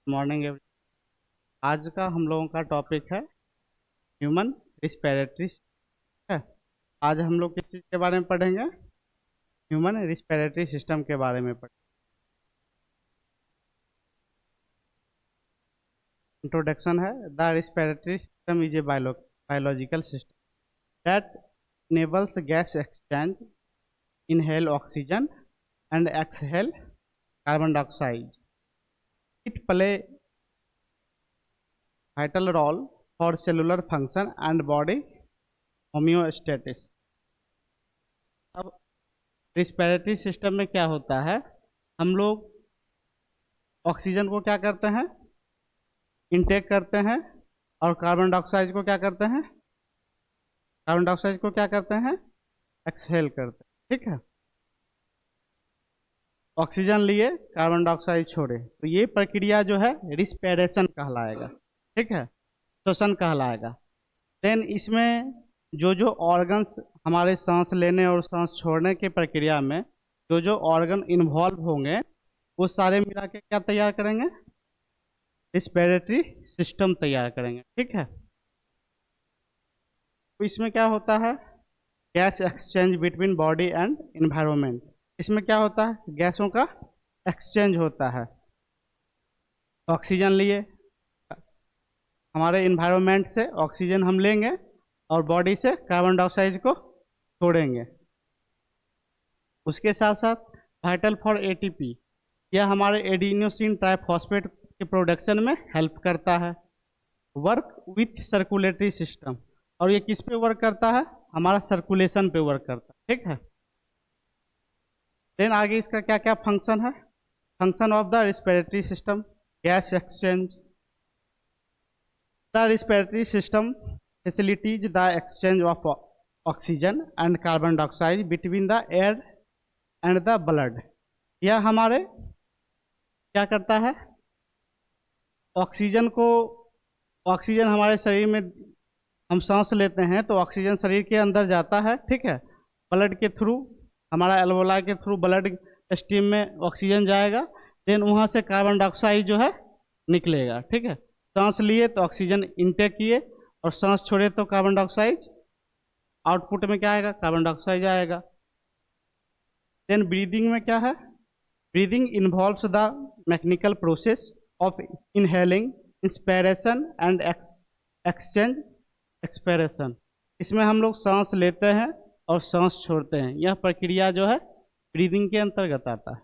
Morning every. आज का हम लोगों का टॉपिक है ह्यूमन रिस्पिरेटरी है। आज हम लोग किस चीज़ के बारे में पढ़ेंगे? ह्यूमन रिस्पिरेटरी सिस्टम के बारे में पढ़ेंगे। इंट्रोडक्शन है। The respiratory system is a biological system that enables gas exchange, inhale oxygen and exhale carbon dioxide. It play vital role for cellular function and body homeostasis. अब respiratory system में क्या होता है? हम लोग ऑक्सीजन को क्या करते हैं? इनटेक करते हैं। और कार्बन डाइऑक्साइड को क्या करते हैं? कार्बन डाइऑक्साइड को क्या करते हैं? एक्सहेल करते हैं। ठीक है, ऑक्सीजन लिए, कार्बन डाइऑक्साइड छोड़े, तो ये प्रक्रिया जो है रिस्पिरेशन कहलाएगा। ठीक है, श्वसन कहलाएगा। देन इसमें जो जो ऑर्गन्स हमारे सांस लेने और सांस छोड़ने की प्रक्रिया में जो जो ऑर्गन इन्वॉल्व होंगे वो सारे मिला के क्या तैयार करेंगे? रिस्पिरेटरी सिस्टम तैयार करेंगे। ठीक है, तो इसमें क्या होता है? Gas exchange between body and environment. इसमें क्या होता है? गैसों का एक्सचेंज होता है। ऑक्सीजन लिए, हमारे इन्वायरमेंट से ऑक्सीजन हम लेंगे और बॉडी से कार्बन डाइऑक्साइड को छोड़ेंगे। उसके साथ साथ वाइटल फॉर एटीपी, यह हमारे एडिनोसिन ट्राइफॉस्फेट के प्रोडक्शन में हेल्प करता है। वर्क विथ सर्कुलेटरी सिस्टम, और ये किस पे वर्क करता है? हमारा सर्कुलेशन पे वर्क करता है। ठीक है, देन आगे इसका क्या क्या फंक्शन है? Function of the respiratory system, gas exchange. The respiratory system facilities the exchange of oxygen and carbon dioxide between the air and the blood. यह हमारे क्या करता है? ऑक्सीजन हमारे शरीर में हम सांस लेते हैं तो ऑक्सीजन शरीर के अंदर जाता है। ठीक है, ब्लड के थ्रू, हमारा एल्वोलाई के थ्रू ब्लड स्ट्रीम में ऑक्सीजन जाएगा। देन वहाँ से कार्बन डाइऑक्साइड जो है निकलेगा। ठीक है, सांस लिए तो ऑक्सीजन इनटेक किए और सांस छोड़े तो कार्बन डाइऑक्साइड आउटपुट में क्या आएगा? कार्बन डाइऑक्साइड आएगा। देन ब्रीदिंग में क्या है? Breathing involves the mechanical process of inhaling, inspiration and exchange expiration. इसमें हम लोग सांस लेते हैं और सांस छोड़ते हैं। यह प्रक्रिया जो है ब्रीदिंग के अंतर्गत आता है।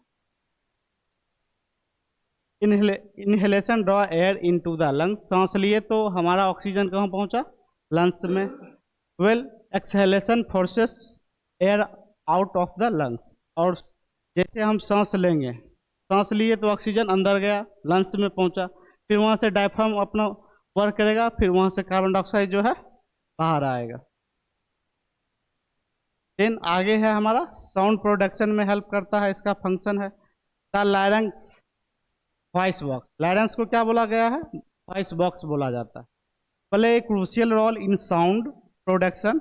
Inhalation draw air into the lungs, सांस लिए तो हमारा ऑक्सीजन कहाँ पहुंचा? लंग्स में। Well exhalation forces air out of the lungs, और जैसे हम सांस लेंगे, सांस लिए तो ऑक्सीजन अंदर गया, लंग्स में पहुंचा, फिर वहाँ से डायफ्राम अपना वर्क करेगा, फिर वहाँ से कार्बन डाइऑक्साइड जो है बाहर आएगा। देन आगे है हमारा साउंड प्रोडक्शन में हेल्प करता है। इसका फंक्शन है द लायरेंक्स वॉइस बॉक्स। लायरेंक्स को क्या बोला गया है? वॉइस बॉक्स बोला जाता है। Play a crucial role in sound production.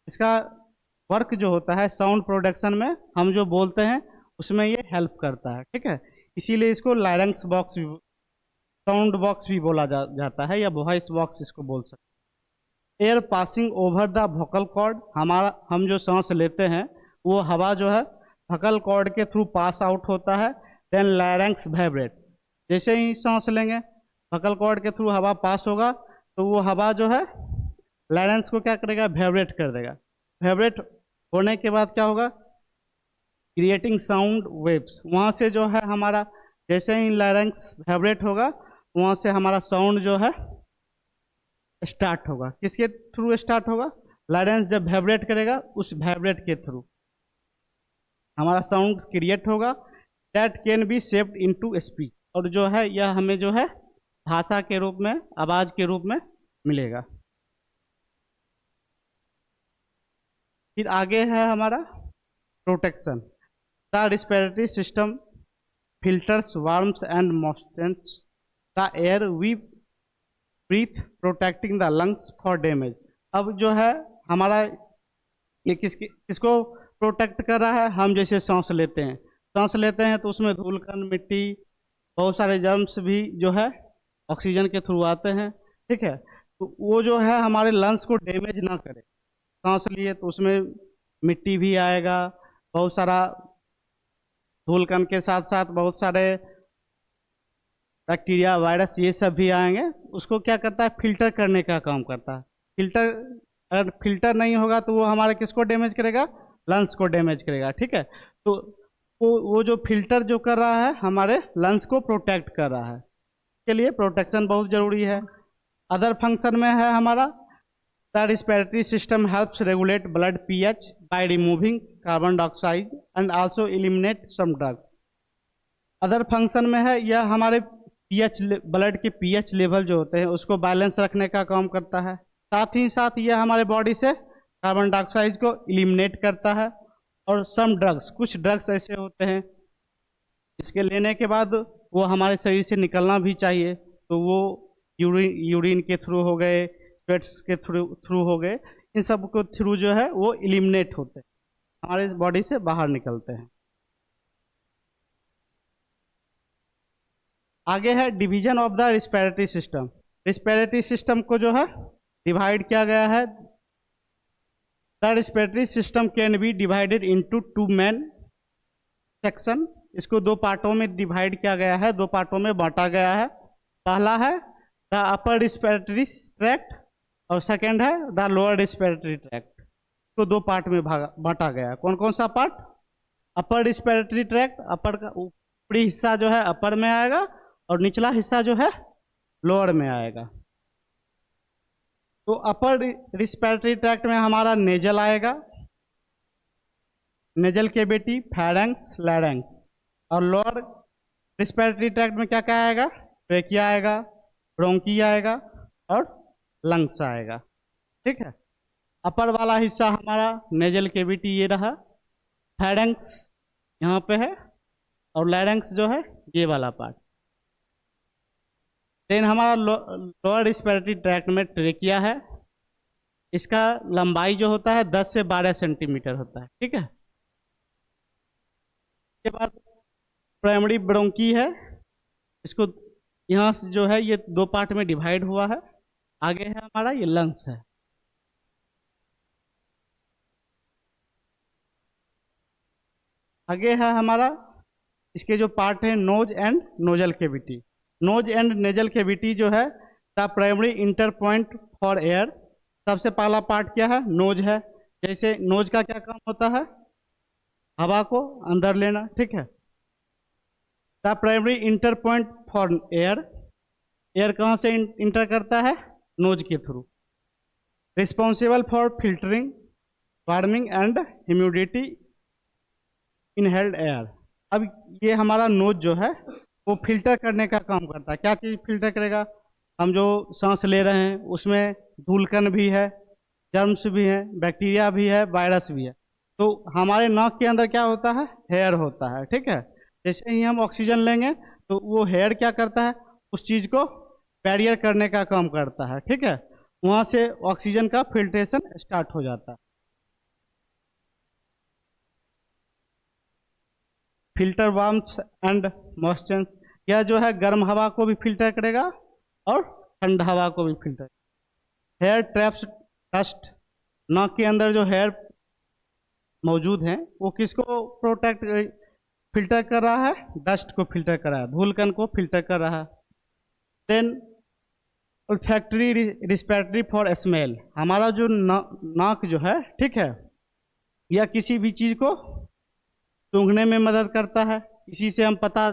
इसका वर्क जो होता है साउंड प्रोडक्शन में, हम जो बोलते हैं उसमें ये हेल्प करता है। ठीक है, इसीलिए इसको लायरेंक्स बॉक्स, साउंड बॉक्स भी बोला जाता है, या वॉइस बॉक्स इसको बोल सकते हैं। Air passing over the vocal cord, हम जो सांस लेते हैं वो हवा जो है वोकल कॉर्ड के थ्रू पास आउट होता है। देन लायरेंक्स वाइब्रेट, जैसे ही सांस लेंगे वोकल कॉर्ड के थ्रू हवा पास होगा तो वो हवा जो है लायरेंक्स को क्या करेगा? वाइब्रेट कर देगा। वाइब्रेट होने के बाद क्या होगा? Creating sound waves. वहाँ से जो है हमारा, जैसे ही लायरेंक्स वाइब्रेट होगा वहाँ से हमारा साउंड जो है स्टार्ट होगा। किसके थ्रू स्टार्ट होगा? लायरेंस जब वाइब्रेट करेगा उस वाइब्रेट के थ्रू हमारा साउंड क्रिएट होगा। That can be shaped into speech, और जो है यह हमें जो है भाषा के रूप में, आवाज के रूप में मिलेगा। फिर आगे है हमारा protection. The respiratory system filters warms and moistures the air we breathe, protecting the lungs for damage. अब जो है हमारा ये किसको प्रोटेक्ट कर रहा है? हम जैसे सांस लेते हैं तो उसमें धूल कण, मिट्टी बहुत सारे जर्म्स भी जो है ऑक्सीजन के थ्रू आते हैं, ठीक है। तो वो जो है हमारे लंग्स को डैमेज ना करे। सांस लिए तो उसमें मिट्टी भी आएगा, बहुत सारा धूल कण के साथ साथ बहुत सारे बैक्टीरिया, वायरस, ये सब भी आएंगे। उसको क्या करता है, फिल्टर करने का काम करता है। फिल्टर, अगर फिल्टर नहीं होगा तो वो हमारे किसको डैमेज करेगा, लंग्स को डैमेज करेगा, ठीक है। तो वो जो फिल्टर जो कर रहा है हमारे लंग्स को प्रोटेक्ट कर रहा है, के लिए प्रोटेक्शन बहुत जरूरी है। अदर फंक्शन में है हमारा, the respiratory system helps regulate blood pH by removing carbon dioxide and also eliminate some drugs. Other function में है, यह हमारे पीएच, ब्लड के पीएच लेवल जो होते हैं उसको बैलेंस रखने का काम करता है। साथ ही साथ यह हमारे बॉडी से कार्बन डाइऑक्साइड को एलिमिनेट करता है। और सम ड्रग्स, कुछ ड्रग्स ऐसे होते हैं जिसके लेने के बाद वो हमारे शरीर से निकलना भी चाहिए, तो वो यूरिन के थ्रू हो गए, स्वेट्स के थ्रू हो गए, इन सब को थ्रू जो है वो एलिमिनेट होते हैं, हमारे बॉडी से बाहर निकलते हैं। आगे है division of the respiratory system. Respiratory system को जो है डिवाइड किया गया है। The respiratory system can be divided into two main section. इसको दो पार्टों में डिवाइड किया गया है, दो पार्टों में बांटा गया है। पहला है द अपर रिस्पिरेटरी ट्रैक्ट और सेकंड है द लोअर रिस्पिरेटरी ट्रैक्ट। तो दो पार्ट में बांटा गया है। कौन कौन सा पार्ट, अपर रिस्पिरेटरी ट्रैक्ट, अपर का ऊपरी हिस्सा जो है अपर में आएगा और निचला हिस्सा जो है लोअर में आएगा। तो अपर रिस्पिरेटरी ट्रैक्ट में हमारा नेजल आएगा, नेजल कैविटी, फेरेंक्स, लैरिंक्स। और लोअर रिस्पिरेटरी ट्रैक्ट में क्या क्या आएगा, ट्रेकिया आएगा, ब्रोंकी आएगा और लंग्स आएगा, ठीक है। अपर वाला हिस्सा हमारा नेजल कैविटी ये रहा, फेरेंक्स यहाँ पे है और लैरिंक्स जो है ये वाला पार्ट। देन हमारा लोअर रिस्पिरेटरी ट्रैक्ट में ट्रेकिया है। इसका लंबाई जो होता है 10 से 12 सेंटीमीटर होता है, ठीक है। इसके बाद प्राइमरी ब्रोंकी है, इसको यहाँ से जो है ये दो पार्ट में डिवाइड हुआ है। आगे है हमारा ये लंग्स है। आगे है हमारा, इसके जो पार्ट है nose and nasal cavity. Nose and nasal cavity जो है the primary entry point for air. सबसे पहला पार्ट क्या है, नोज है। जैसे नोज का क्या काम होता है, हवा को अंदर लेना, ठीक है। The primary entry point for air, air कहाँ से इंटर करता है, नोज के through. Responsible for filtering, warming and humidity inhaled air. अब ये हमारा नोज जो है वो फिल्टर करने का काम करता है। क्या चीज़ फिल्टर करेगा, हम जो सांस ले रहे हैं उसमें धूलकण भी है, जर्म्स भी हैं, बैक्टीरिया भी है, वायरस भी है। तो हमारे नाक के अंदर क्या होता है, हेयर होता है, ठीक है। जैसे ही हम ऑक्सीजन लेंगे तो वो हेयर क्या करता है, उस चीज़ को बैरियर करने का काम करता है, ठीक है। वहाँ से ऑक्सीजन का फिल्ट्रेशन स्टार्ट हो जाता है। फिल्टर वार्म्स एंड मॉइस्चर्स, यह जो है गर्म हवा को भी फिल्टर करेगा और ठंड हवा को भी फिल्टर। हेयर ट्रैप्स डस्ट, नाक के अंदर जो हेयर मौजूद हैं वो किसको प्रोटेक्ट फिल्टर कर रहा है, डस्ट को फिल्टर कर रहा है, धूलकण को फिल्टर कर रहा है। Then olfactory respiratory for smell, हमारा जो नाक जो है, ठीक है, यह किसी भी चीज़ को सूंघने में मदद करता है। इसी से हम पता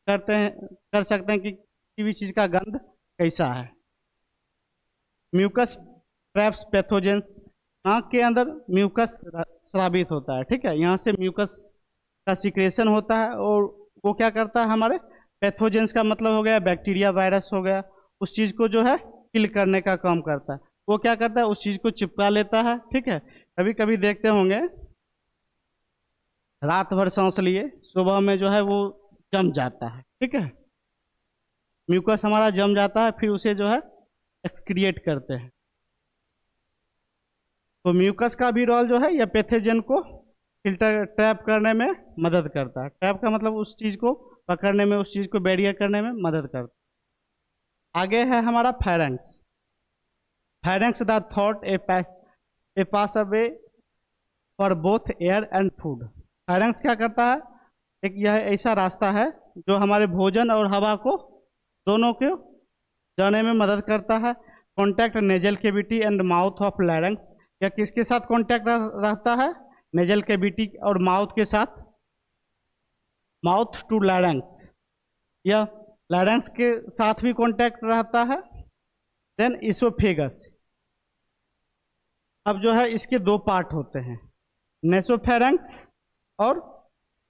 कर सकते हैं कि किसी भी चीज़ का गंध कैसा है। म्यूकस ट्रैप्स पैथोजेंस, नाक के अंदर म्यूकस स्रावित होता है, ठीक है। यहाँ से म्यूकस का सिक्रेशन होता है और वो क्या करता है, हमारे पैथोजेंस का मतलब हो गया बैक्टीरिया, वायरस हो गया, उस चीज़ को जो है किल करने का काम करता है। वो क्या करता है, उस चीज़ को चिपका लेता है, ठीक है। कभी कभी देखते होंगे रात भर सांस लिए, सुबह में जो है वो जम जाता है, ठीक है। म्यूकस हमारा जम जाता है, फिर उसे जो है एक्सक्रिएट करते हैं। तो म्यूकस का भी रोल जो है यह पैथोजन को फिल्टर ट्रैप करने में मदद करता है। ट्रैप का मतलब उस चीज़ को पकड़ने में, उस चीज़ को बैरियर करने में मदद करता है। आगे है हमारा pharynx. Pharynx the thought a pass away for both air and food. Pharynx क्या करता है, एक यह ऐसा रास्ता है जो हमारे भोजन और हवा को दोनों को जाने में मदद करता है। Contact nasal cavity and mouth of larynx. यह किसके साथ कॉन्टैक्ट रहता है, नेजल कैविटी और माउथ के साथ, माउथ टू लैरिंक्स, यह लैरिंक्स के साथ भी कॉन्टैक्ट रहता है। Then oesophagus. अब जो है इसके दो पार्ट होते हैं, नेसोफेरेंक्स और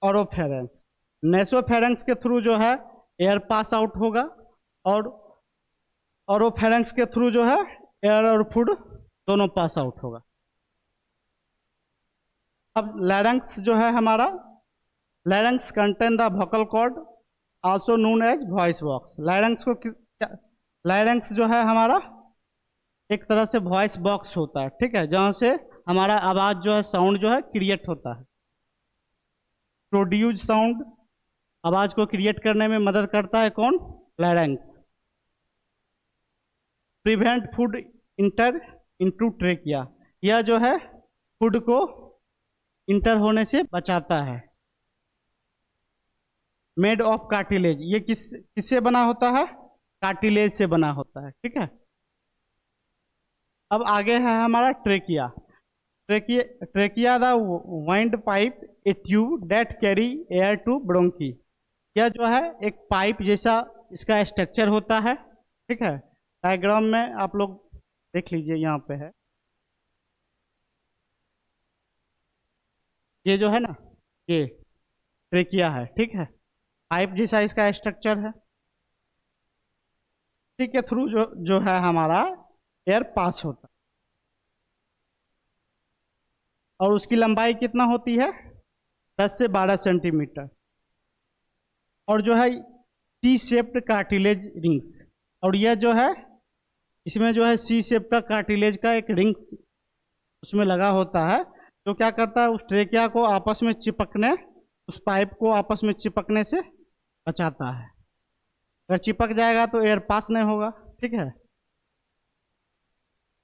ओरोफेरेंक्स। नेसोफेरेंक्स के थ्रू जो है एयर पास आउट होगा और ओरोफेरेंक्स के थ्रू जो है एयर और फूड दोनों पास आउट होगा। अब लैरिंक्स जो है हमारा, larynx contain the vocal cord also known as voice box. Larynx जो है हमारा एक तरह से वॉइस बॉक्स होता है, ठीक है, जहाँ से हमारा आवाज़ जो है, साउंड जो है क्रिएट होता है। प्रोड्यूस साउंड, आवाज़ को क्रिएट करने में मदद करता है कौन, larynx. Prevent food inter into trachea, यह जो है फूड को इंटर होने से बचाता है। मेड ऑफ कार्टिलेज, ये किससे बना होता है, कार्टिलेज से बना होता है, ठीक है। अब आगे है हमारा trachea. Trachea the windpipe, a tube that carry air to bronchi. यह जो है एक पाइप जैसा इसका स्ट्रक्चर होता है, ठीक है। डायग्राम में आप लोग देख लीजिए, यहाँ पे है, ये जो है ना, ये ट्रेकिया है, ठीक है। पाइप जैसा इसका स्ट्रक्चर है, इसी के थ्रू जो है हमारा एयर पास होता है। और उसकी लंबाई कितना होती है, 10 से 12 सेंटीमीटर। और जो है सी शेप्ड कार्टिलेज रिंग्स, और यह जो है इसमें जो है सी शेप का कार्टिलेज का एक रिंग उसमें लगा होता है, जो क्या करता है, उस ट्रेकिया को आपस में चिपकने, उस पाइप को आपस में चिपकने से बचाता है। अगर चिपक जाएगा तो एयर पास नहीं होगा, ठीक है।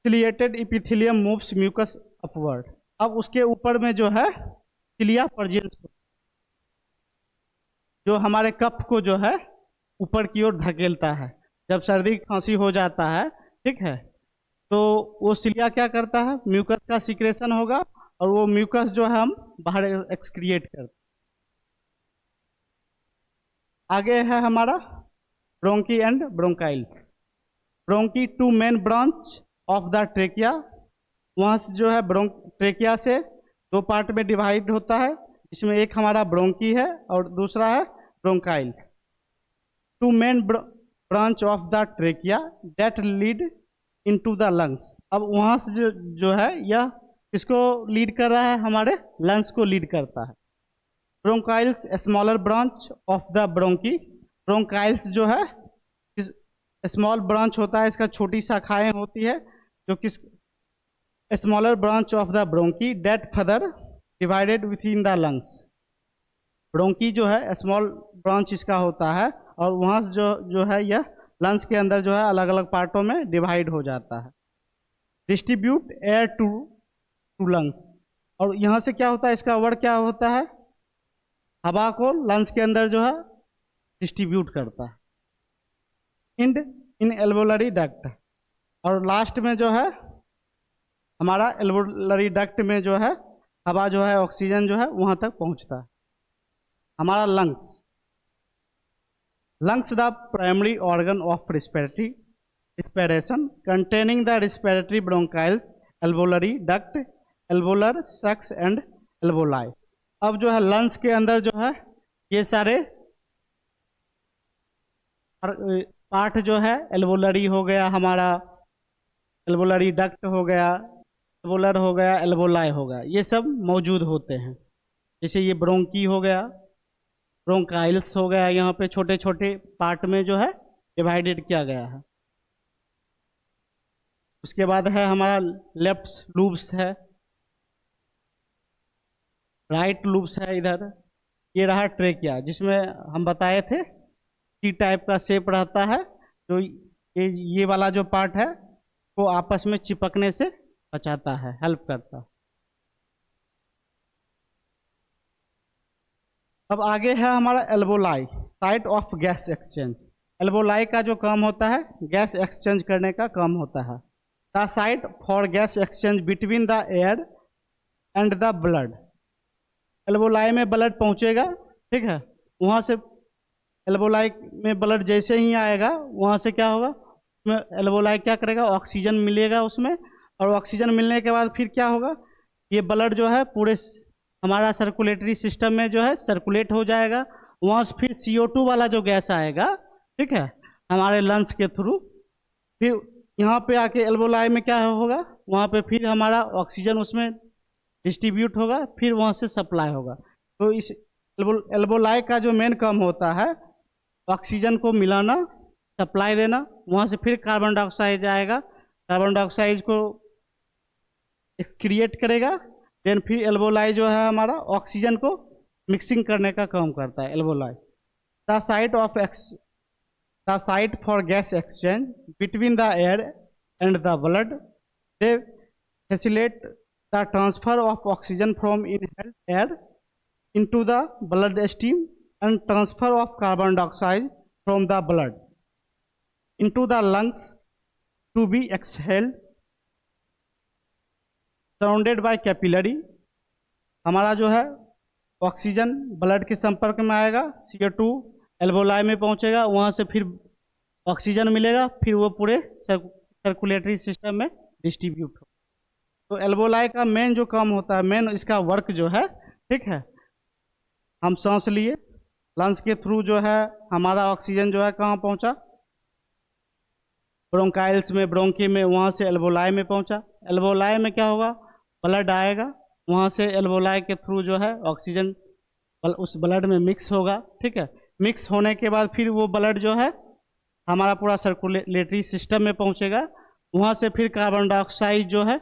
Ciliated epithelium moves mucus upward. अब उसके ऊपर में जो है सिलिया पर्जियंस, जो हमारे कफ को जो है ऊपर की ओर धकेलता है। जब सर्दी खांसी हो जाता है, ठीक है, तो वो सिलिया क्या करता है, म्यूकस का सिक्रेशन होगा और वो म्यूकस जो है हम बाहर एक्सक्रिएट करते हैं। आगे है हमारा bronchi and bronchioles. Bronchi two main branch of the trachea, वहाँ से जो है ट्रेकिया से दो पार्ट में डिवाइड होता है, इसमें एक हमारा ब्रोंकी है और दूसरा है bronchioles. Two main branch of the trachea that lead into the lungs. अब वहाँ से जो है यह किसको लीड कर रहा है, हमारे लंग्स को लीड करता है। Bronchioles smaller branch of the bronchi. Bronchioles जो है स्मॉल ब्रांच होता है, इसका छोटी शाखाएं होती है, जो किस smaller branch of the bronchi that further divided within the lungs. Bronchi जो है स्मॉल ब्रांच इसका होता है और वहाँ से जो है यह लंग्स के अंदर जो है अलग अलग पार्टों में डिवाइड हो जाता है। डिस्ट्रीब्यूट एयर टू लंग्स, और यहाँ से क्या होता है, इसका वर्ड क्या होता है, हवा को लंग्स के अंदर जो है डिस्ट्रीब्यूट करता है। इन एल्वोलरी डक्ट, और लास्ट में जो है हमारा एल्वोलरी डक्ट में जो है हवा जो है ऑक्सीजन जो है वहाँ तक पहुँचता है। हमारा lungs the primary organ of respiration containing the respiratory bronchioles, alveolar duct, alveolar sacs and alveoli. अब जो है लंग्स के अंदर जो है ये सारे पार्ट जो है, एल्वोलरी हो गया हमारा, एल्वोलरी डक्ट हो गया, एल्वोलर हो गया, एल्वोलाई हो गया, ये सब मौजूद होते हैं। जैसे ये ब्रोंकी हो गया, ब्रोंकाइल्स हो गया, यहाँ पे छोटे छोटे पार्ट में जो है डिवाइडेड किया गया है। उसके बाद है हमारा लेफ्ट लूब्स है, राइट लूब्स है इधर, ये रहा ट्रेकिया, जिसमें हम बताए थे टी टाइप का शेप रहता है, तो ये वाला जो पार्ट है वो आपस में चिपकने से बचाता है, हेल्प करता है। अब आगे है हमारा एल्बोलाई, साइट ऑफ गैस एक्सचेंज। एल्बोलाई का जो काम होता है गैस एक्सचेंज करने का काम होता है। The site for gas exchange between the air and the blood. एल्बोलाई में ब्लड पहुंचेगा, ठीक है, वहां से एल्बोलाई में ब्लड जैसे ही आएगा वहां से क्या होगा, उसमें एल्बोलाई क्या करेगा, ऑक्सीजन मिलेगा उसमें, और ऑक्सीजन मिलने के बाद फिर क्या होगा, ये ब्लड जो है पूरे हमारा सर्कुलेटरी सिस्टम में जो है सर्कुलेट हो जाएगा। वहाँ से फिर CO2 वाला जो गैस आएगा, ठीक है, हमारे लंग्स के थ्रू, फिर यहाँ पे आके एल्बोलाई में क्या होगा, वहाँ पे फिर हमारा ऑक्सीजन उसमें डिस्ट्रीब्यूट होगा, फिर वहाँ से सप्लाई होगा। तो इस एल्बोलाई का जो मेन काम होता है ऑक्सीजन को मिलाना, सप्लाई देना, वहाँ से फिर कार्बन डाइऑक्साइड आएगा, कार्बन डाइऑक्साइड को एक्सक्रिएट करेगा, देन फिर एल्बोलाई जो है हमारा ऑक्सीजन को मिक्सिंग करने का काम करता है एल्बोलाई। The site for gas exchange between the air and the blood, they facilitate the transfer of oxygen from inhaled air into the blood stream and transfer of carbon dioxide from the blood into the lungs to be exhaled surrounded by capillary। हमारा जो है oxygen blood के संपर्क में आएगा, CO2 एल्बोलाई में पहुंचेगा, वहां से फिर ऑक्सीजन मिलेगा, फिर वो पूरे सर्कुलेटरी सिस्टम में डिस्ट्रीब्यूट हो। तो एल्बोलाई का मेन जो काम होता है, मेन इसका वर्क जो है, ठीक है, हम सांस लिए, लंग्स के थ्रू जो है हमारा ऑक्सीजन जो है कहाँ पहुंचा, ब्रोंकाइल्स में, ब्रोंकी में, वहाँ से एल्बोलाई में पहुंचा। एल्बोलाई में क्या होगा, ब्लड आएगा, वहाँ से एल्बोलाई के थ्रू जो है ऑक्सीजन उस ब्लड में मिक्स होगा, ठीक है, मिक्स होने के बाद फिर वो ब्लड जो है हमारा पूरा सर्कुलेटरी सिस्टम में पहुंचेगा, वहाँ से फिर कार्बन डाइऑक्साइड जो है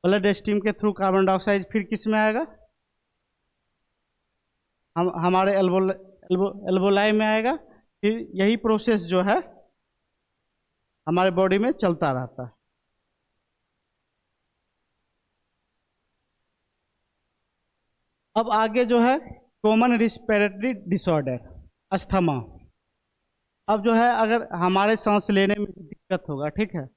ब्लड स्ट्रीम के थ्रू कार्बन डाइऑक्साइड फिर किस में आएगा, हमारे एल्बोलाई में आएगा। फिर यही प्रोसेस जो है हमारे बॉडी में चलता रहता है। अब आगे जो है कॉमन रिस्पिरेटरी डिसऑर्डर, अस्थमा। अब जो है अगर हमारे सांस लेने में दिक्कत होगा, ठीक है,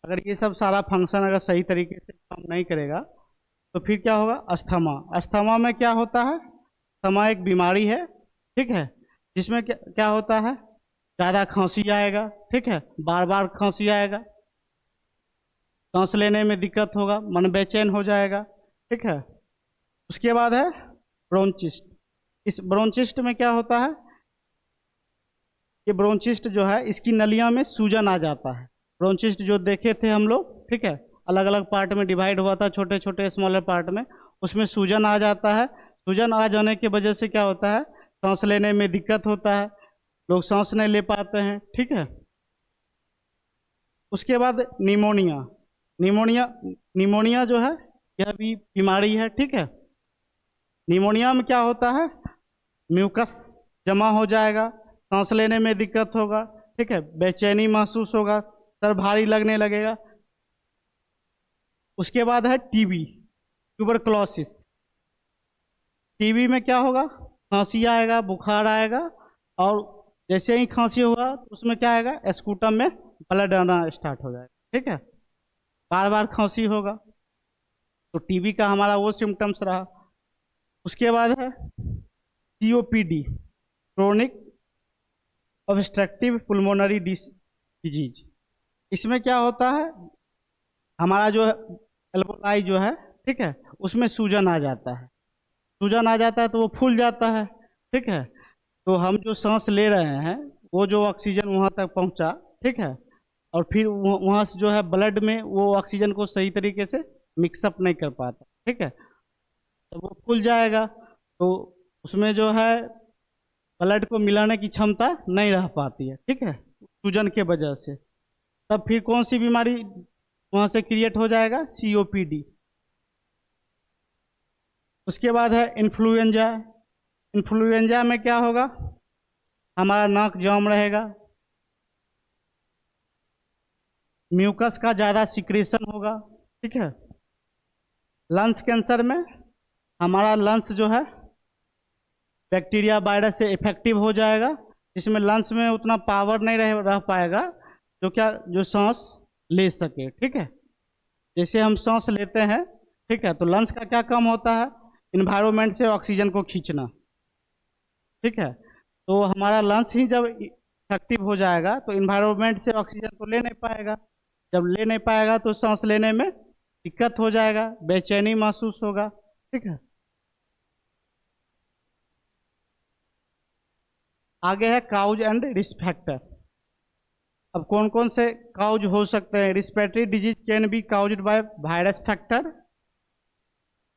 अगर ये सब सारा फंक्शन अगर सही तरीके से काम नहीं करेगा तो फिर क्या होगा, अस्थमा। अस्थमा में क्या होता है, अस्थमा एक बीमारी है, ठीक है, जिसमें क्या होता है, ज़्यादा खांसी आएगा, ठीक है, बार बार खांसी आएगा, सांस लेने में दिक्कत होगा, मन बेचैन हो जाएगा, ठीक है। उसके बाद है ब्रोंचिस्ट। इस ब्रोंचिस्ट में क्या होता है, ये ब्रोंचिस्ट जो है इसकी नलियों में सूजन आ जाता है। ब्रोंचिस्ट जो देखे थे हम लोग, ठीक है, अलग अलग पार्ट में डिवाइड हुआ था, छोटे छोटे स्मॉलर पार्ट में, उसमें सूजन आ जाता है। सूजन आ जाने की वजह से क्या होता है, सांस लेने में दिक्कत होता है, लोग सांस नहीं ले पाते हैं, ठीक है। उसके बाद निमोनिया। निमोनिया जो है यह भी बीमारी है, ठीक है। निमोनिया में क्या होता है, म्यूकस जमा हो जाएगा, सांस लेने में दिक्कत होगा, ठीक है, बेचैनी महसूस होगा, सर भारी लगने लगेगा। उसके बाद है टीबी, ट्यूबरक्लोसिस। टीबी में क्या होगा, खांसी आएगा, बुखार आएगा, और जैसे ही खांसी होगा तो उसमें क्या आएगा, स्कूटम में ब्लड आना स्टार्ट हो जाएगा, ठीक है, बार बार खांसी होगा। तो टीबी का हमारा वो सिम्टम्स रहा। उसके बाद है COPD, chronic obstructive pulmonary disease. इसमें क्या होता है, हमारा जो एल्बोलाई जो है, ठीक है, उसमें सूजन आ जाता है, सूजन आ जाता है तो वो फूल जाता है, ठीक है। तो हम जो सांस ले रहे हैं वो जो ऑक्सीजन वहाँ तक पहुँचा, ठीक है, और फिर वहाँ से जो है ब्लड में वो ऑक्सीजन को सही तरीके से मिक्सअप नहीं कर पाता, ठीक है, तो वो फूल जाएगा, तो उसमें जो है ब्लड को मिलाने की क्षमता नहीं रह पाती है, ठीक है, सूजन के वजह से। तब फिर कौन सी बीमारी वहाँ से क्रिएट हो जाएगा, COPD। उसके बाद है इन्फ्लुएंजा। इन्फ्लुएंजा में क्या होगा, हमारा नाक जाम रहेगा, म्यूकस का ज़्यादा सिक्रेशन होगा, ठीक है। लंग्स कैंसर में हमारा लंग्स जो है बैक्टीरिया वायरस से इफेक्टिव हो जाएगा, जिसमें लंग्स में उतना पावर नहीं रह पाएगा जो सांस ले सके, ठीक है। जैसे हम सांस लेते हैं, ठीक है, तो लंग्स का क्या काम होता है, इन्वायरमेंट से ऑक्सीजन को खींचना, ठीक है। तो हमारा लंग्स ही जब इफेक्टिव हो जाएगा तो इन्वायरमेंट से ऑक्सीजन को ले नहीं पाएगा, जब ले नहीं पाएगा तो सांस लेने में दिक्कत हो जाएगा, बेचैनी महसूस होगा, ठीक है। आगे है काउज एंड रिस्क फैक्टर। अब कौन कौन से काउज हो सकते हैं, respiratory disease can be caused by virus factor.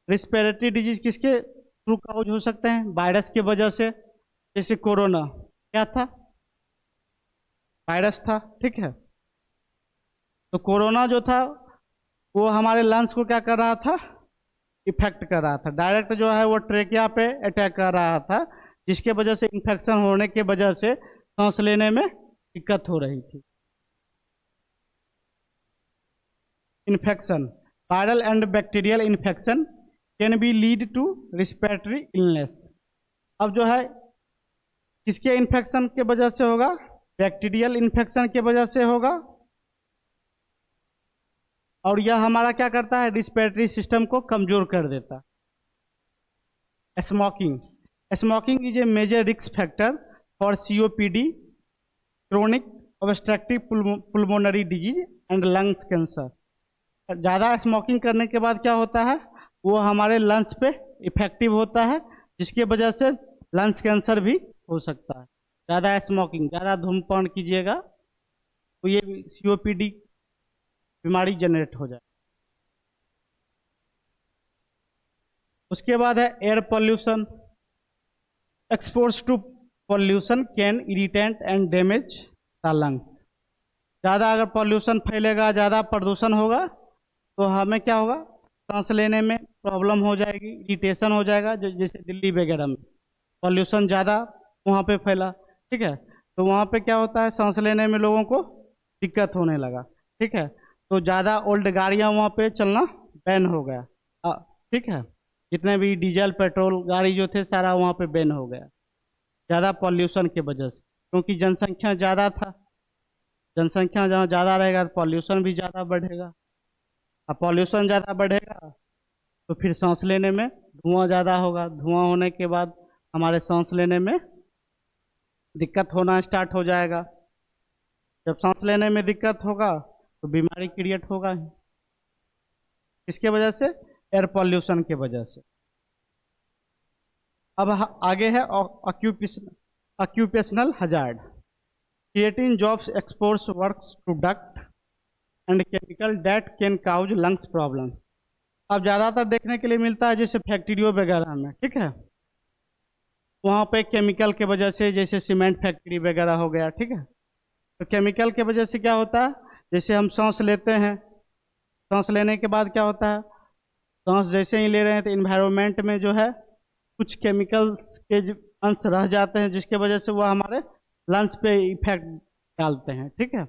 Respiratory disease किसके थ्रू काउज हो सकते हैं, वायरस की वजह से, जैसे कोरोना क्या था, वायरस था, ठीक है। तो कोरोना जो था वो हमारे लंग्स को क्या कर रहा था, इफेक्ट कर रहा था, डायरेक्ट जो है वो ट्रेकिया पे अटैक कर रहा था, जिसके वजह से इन्फेक्शन होने के वजह से सांस लेने में दिक्कत हो रही थी। Infection, viral and bacterial infection can be lead to respiratory illness. अब जो है किसके इन्फेक्शन के वजह से होगा, बैक्टीरियल इन्फेक्शन के वजह से होगा, और यह हमारा क्या करता है, रिस्पिरेटरी सिस्टम को कमजोर कर देता है। Smoking, smoking is a major risk factor for COPD, chronic obstructive pulmonary disease and lungs cancer. ज़्यादा स्मोकिंग करने के बाद क्या होता है, वो हमारे लंग्स पे इफेक्टिव होता है, जिसकी वजह से लंग्स कैंसर भी हो सकता है। ज़्यादा स्मोकिंग, ज़्यादा धूम्रपान कीजिएगा तो ये COPD बीमारी जनरेट हो जाए। उसके बाद है air pollution. Expose to pollution can irritant and damage the lungs. ज़्यादा अगर पॉल्यूशन फैलेगा, ज़्यादा प्रदूषण होगा तो हमें क्या होगा, सांस लेने में प्रॉब्लम हो जाएगी, इरिटेशन हो जाएगा, जैसे दिल्ली वगैरह में पॉल्यूशन ज़्यादा वहाँ पे फैला, ठीक है, तो वहाँ पे क्या होता है, सांस लेने में लोगों को दिक्कत होने लगा, ठीक है। तो ज़्यादा ओल्ड गाड़ियाँ वहाँ पे चलना बैन हो गया, ठीक है, जितने भी डीजल पेट्रोल गाड़ी जो थे सारा वहाँ पे बैन हो गया, ज़्यादा पॉल्यूशन की वजह से, क्योंकि जनसंख्या ज़्यादा था, जनसंख्या जहाँ ज़्यादा रहेगा तो पॉल्यूशन भी ज़्यादा बढ़ेगा, अब पॉल्यूशन ज़्यादा बढ़ेगा तो फिर सांस लेने में धुआं ज़्यादा होगा, धुआं होने के बाद हमारे सांस लेने में दिक्कत होना स्टार्ट हो जाएगा। जब सांस लेने में दिक्कत होगा तो बीमारी क्रिएट होगा ही, इसके वजह से, एयर पॉल्यूशन के वजह से। अब आगे है occupational hazard. Creating jobs exports works to duct and chemical that can cause lungs problem. अब ज़्यादातर देखने के लिए मिलता है जैसे फैक्ट्रियों वगैरह में, ठीक है, वहाँ पे केमिकल के वजह से, जैसे सीमेंट फैक्ट्री वगैरह हो गया, ठीक है, तो केमिकल के वजह से क्या होता है, जैसे हम सांस लेते हैं, सांस लेने के बाद क्या होता है, सांस जैसे ही ले रहे हैं तो इन्वायरमेंट में जो है कुछ केमिकल्स के अंश रह जाते हैं, जिसके वजह से वो हमारे लंग्स पे इफेक्ट डालते हैं, ठीक है।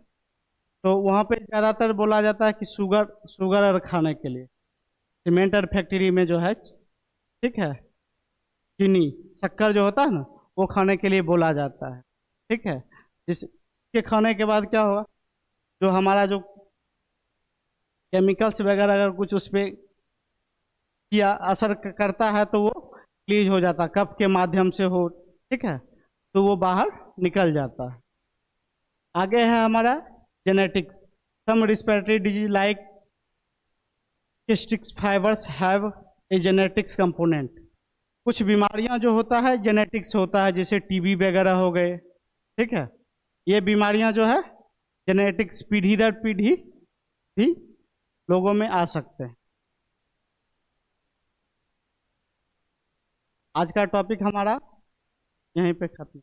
तो वहाँ पे ज़्यादातर बोला जाता है कि शुगर और खाने के लिए, सीमेंट और फैक्ट्री में जो है, ठीक है, चीनी शक्कर जो होता है ना, वो खाने के लिए बोला जाता है, ठीक है। जिसके खाने के बाद क्या होगा, जो हमारा जो केमिकल्स वगैरह अगर कुछ उस पर किया असर करता है तो वो रिलीज हो जाता है, कफ के माध्यम से हो, ठीक है, तो वो बाहर निकल जाता है। आगे है हमारा genetics. Some respiratory disease like cystic fibrosis have a genetics component. कुछ बीमारियां जो होता है जेनेटिक्स होता है, जैसे TB वगैरह हो गए, ठीक है, ये बीमारियां जो है जेनेटिक्स पीढ़ी दर पीढ़ी भी लोगों में आ सकते हैं। आज का टॉपिक हमारा यहीं पे खत्म।